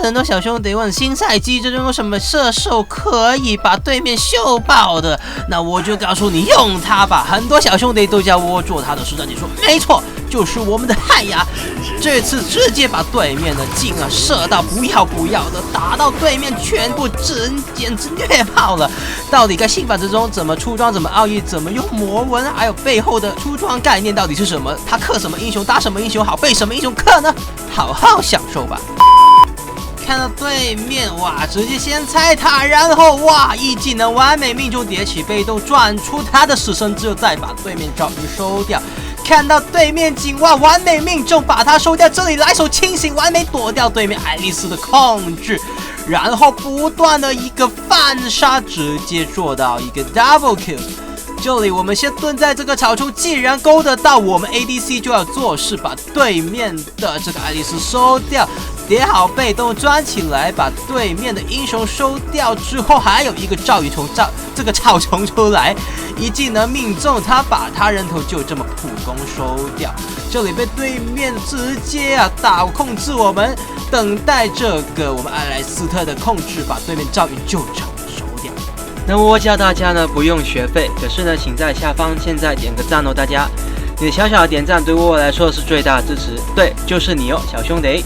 很多小兄弟问新赛季这种有什么射手可以把对面秀爆的，那我就告诉你用它吧。很多小兄弟都叫我做他的实战解说，没错，就是我们的汉雅，这次直接把对面的镜射到不要的，打到对面全部简直虐爆了。到底在新版之中怎么出装，怎么奥义，怎么用魔纹，还有背后的出装概念到底是什么？他克什么英雄，打什么英雄好，被什么英雄克呢？好好享受吧。看到对面哇，直接先拆塔，然后哇一技能完美命中叠起被动，转出他的死神之后再把对面赵云收掉。看到对面井哇完美命中把他收掉，这里来手清醒完美躲掉对面爱丽丝的控制，然后不断的一个反杀，直接做到一个 double kill。这里我们先蹲在这个草丛，既然勾得到，我们 ADC 就要做事，把对面的这个爱丽丝收掉，叠好被动钻起来，把对面的英雄收掉之后，还有一个赵宇从这个草丛出来，一技能命中他，把他人头就这么普攻收掉。这里被对面直接打控制我们，等待这个我们艾莱斯特的控制，把对面赵宇就这么收掉。那我教大家呢不用学费，可是呢请在下方现在点个赞哦，大家，你的小小的点赞对我来说是最大的支持，对，就是你哦，小兄弟。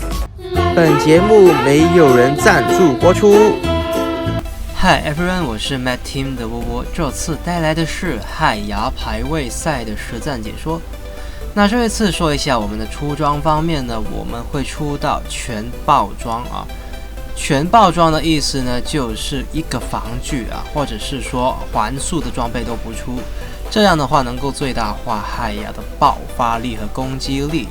本节目没有人赞助播出。Hi everyone， 我是 Mad Team 的窝窝，这次带来的是海牙排位赛的实战解说。那这一次说一下我们的出装方面呢，我们会出到全爆装啊。全爆装的意思呢，就是一个防具或者是说环速的装备都不出，这样的话能够最大化海牙的爆发力和攻击力。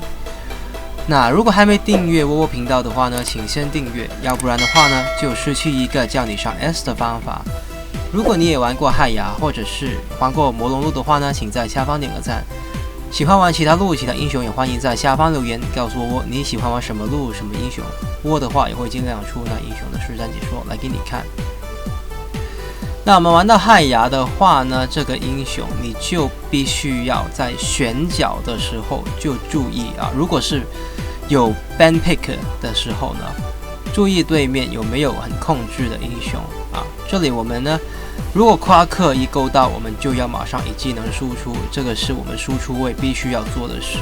那如果还没订阅窝窝频道的话呢，请先订阅，要不然的话呢，就失去一个叫你上 S 的方法。如果你也玩过海牙或者是玩过魔龙路的话呢，请在下方点个赞。喜欢玩其他路、其他英雄，也欢迎在下方留言告诉我你喜欢玩什么路、什么英雄。我的话也会尽量出那英雄的实战解说来给你看。那我们玩到海牙的话呢，这个英雄你就必须要在选角的时候就注意如果是有 ban pick 的时候呢，注意对面有没有很控制的英雄这里我们呢，如果夸克一勾到，我们就要马上一技能输出，这个是我们输出位必须要做的事。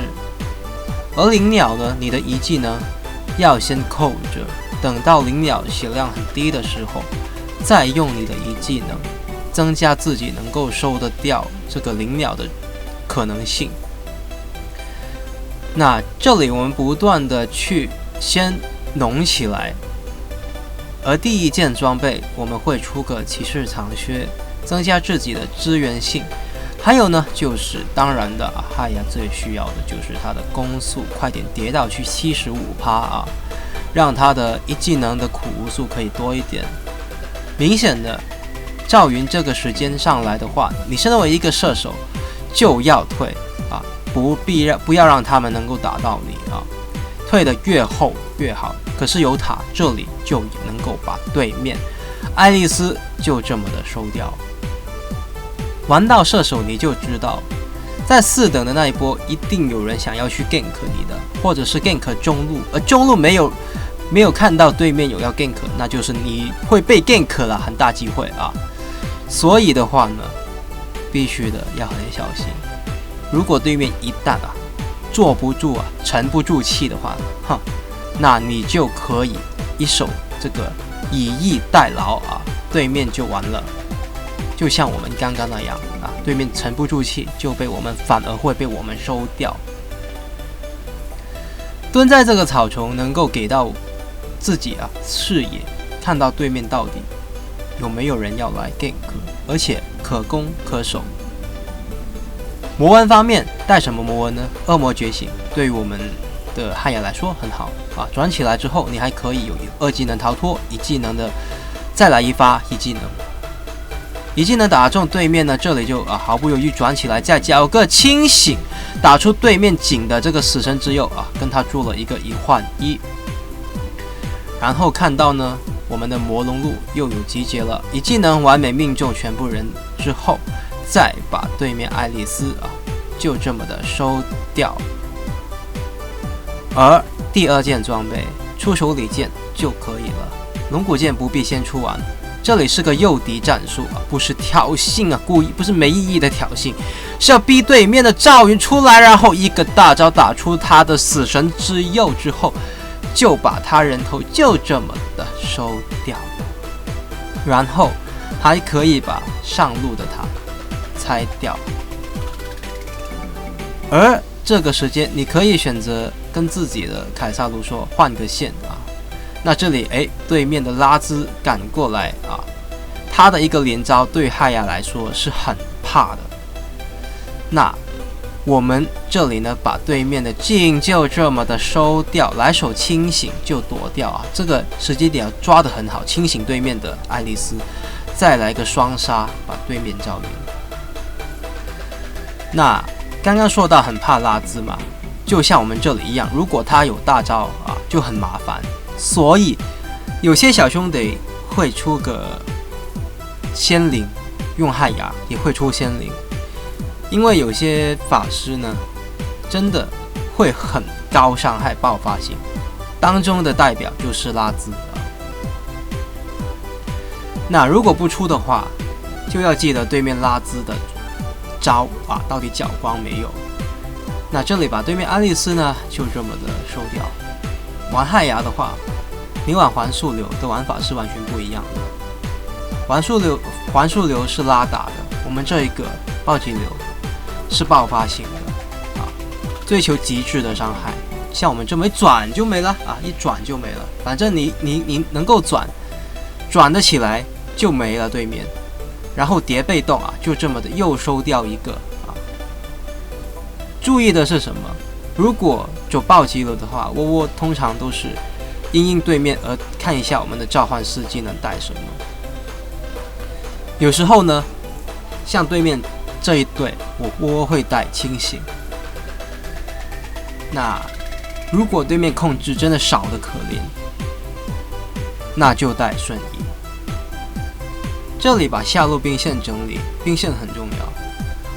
而灵鸟呢，你的一技能要先扣着，等到灵鸟血量很低的时候，再用你的一技能增加自己能够收得掉这个灵鸟的可能性。那这里我们不断的去先弄起来。而第一件装备我们会出个骑士长靴，增加自己的支援性。还有呢，就是当然的海牙最需要的就是它的攻速，快点叠到去75%让它的一技能的苦无数可以多一点。明显的，赵云这个时间上来的话，你身为一个射手就要退不要让他们能够打到你退得越后越好。可是有塔，这里就能够把对面爱丽丝就这么的收掉。玩到射手你就知道，在4等的那一波一定有人想要去 gank 你的，或者是 gank 中路，而中路没有看到对面有要 gank， 那就是你会被 gank 了，很大机会所以的话呢，必须的要很小心。如果对面一旦坐不住沉不住气的话，那你就可以一手这个以逸待劳对面就完了。就像我们刚刚那样对面沉不住气，就反而会被我们收掉。蹲在这个草丛，能够给到自己视野，看到对面到底有没有人要来 gank， 而且可攻可守。魔纹方面带什么魔纹呢？恶魔觉醒对于我们的汉雅来说很好转起来之后，你还可以有2技能逃脱，一技能的再来一发一技能打中对面呢，这里就毫不犹豫转起来，再加个清醒，打出对面井的这个死神之右跟他做了一个1换1。然后看到呢，我们的魔龙路又有集结了，一技能完美命中全部人之后，再把对面爱丽丝就这么的收掉。而第2件装备出手里剑就可以了。龙骨剑不必先出完，这里是个诱敌战术啊，不是挑衅啊，故意不是没意义的挑衅，是要逼对面的赵云出来，然后一个大招打出他的死神之右之后，就把他人头就这么的收掉，然后还可以把上路的他拆掉。而这个时间你可以选择跟自己的凯撒卢说换个线啊。那这里对面的拉兹赶过来啊，他的一个连招对汉雅来说是很怕的。那我们这里呢，把对面的镜就这么的收掉，来手清醒就躲掉啊。这个时间点要抓得很好，清醒对面的爱丽丝，再来个双杀，把对面赵云。那刚刚说到很怕拉兹嘛，就像我们这里一样，如果他有大招啊，就很麻烦。所以有些小兄弟会出个仙灵，用汉雅也会出仙灵，因为有些法师呢，真的会很高伤害爆发性，当中的代表就是拉兹啊。那如果不出的话，就要记得对面拉兹的招啊，到底缴光没有？那这里把对面爱丽丝呢，就这么的收掉。玩汉雅的话，你玩环速流的玩法是完全不一样的。环速流是拉打的，我们这一个暴击流是爆发型的啊，追求极致的伤害。像我们这么一转就没了啊，一转就没了。反正你能够转得起来就没了对面，然后叠被动啊，就这么的又收掉一个啊。注意的是什么？如果走暴击流的话，我通常都是因应对面而看一下我们的召唤师技能带什么。有时候呢，像对面这一队，我会带清醒。那如果对面控制真的少得可怜，那就带瞬移。这里把下路兵线整理，兵线很重要。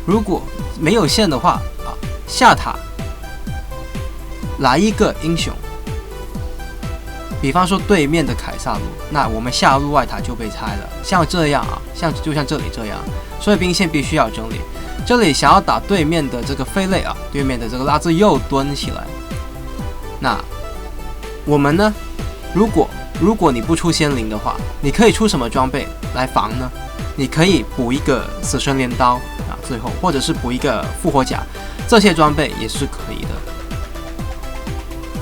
如果没有线的话啊，下塔来一个英雄，比方说对面的凯撒路，那我们下路外塔就被拆了。像这样啊，就像这里这样，所以兵线必须要整理。这里想要打对面的这个飞类啊，对面的这个拉兹又蹲起来。那我们呢？如果你不出仙灵的话，你可以出什么装备来防呢？你可以补一个死神镰刀啊，最后或者是补一个复活甲，这些装备也是可以的。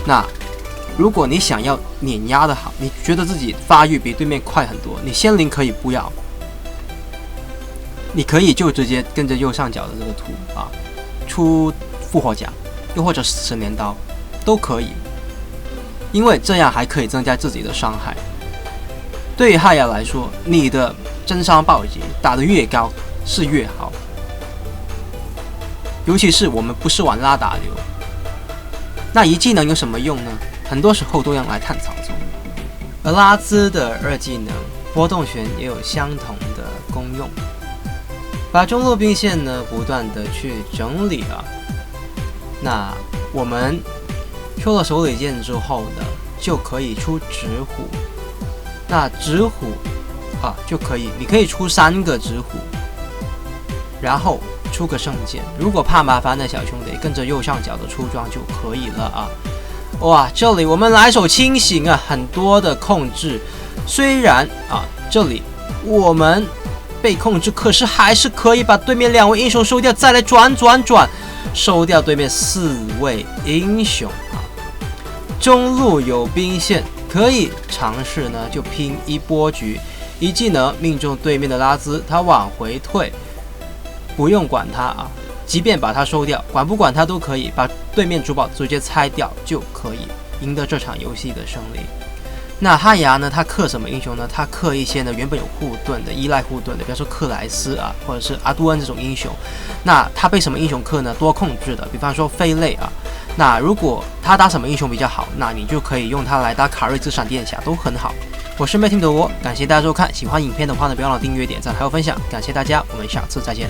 那如果你想要碾压的好，你觉得自己发育比对面快很多，你仙灵可以不要，你可以就直接跟着右上角的这个图啊，出复活甲，又或者死神镰刀都可以，因为这样还可以增加自己的伤害。对于汉雅来说，你的真伤暴击打得越高是越好，尤其是我们不是玩拉打流。那一技能有什么用呢？很多时候都用来探草丛，而拉兹的二技能波动拳也有相同的功用，把中路兵线呢不断的去整理啊。那我们出了手里剑之后呢，就可以出直虎。那直虎啊就可以，你可以出3个直虎，然后出个圣剑。如果怕麻烦的小兄弟，跟着右上角的出装就可以了啊。哇，这里我们来手清醒啊，很多的控制。虽然啊，这里我们被控制，可是还是可以把对面2位英雄收掉，再来转，收掉对面4位英雄啊。中路有兵线，可以尝试呢，就拼一波局，一技能命中对面的拉兹，他往回退，不用管他啊。即便把它收掉，管不管它都可以，把对面主堡直接拆掉就可以赢得这场游戏的胜利。那汉雅呢？他克什么英雄呢？他克一些呢原本有护盾的、依赖护盾的，比方说克莱斯啊，或者是阿杜恩这种英雄。那他被什么英雄克呢？多控制的，比方说飞类啊。那如果他打什么英雄比较好，那你就可以用它来打卡瑞兹闪电侠，都很好。我是 Matt Team 的我，感谢大家收看。喜欢影片的话呢，别忘了订阅、点赞还有分享，感谢大家，我们下次再见。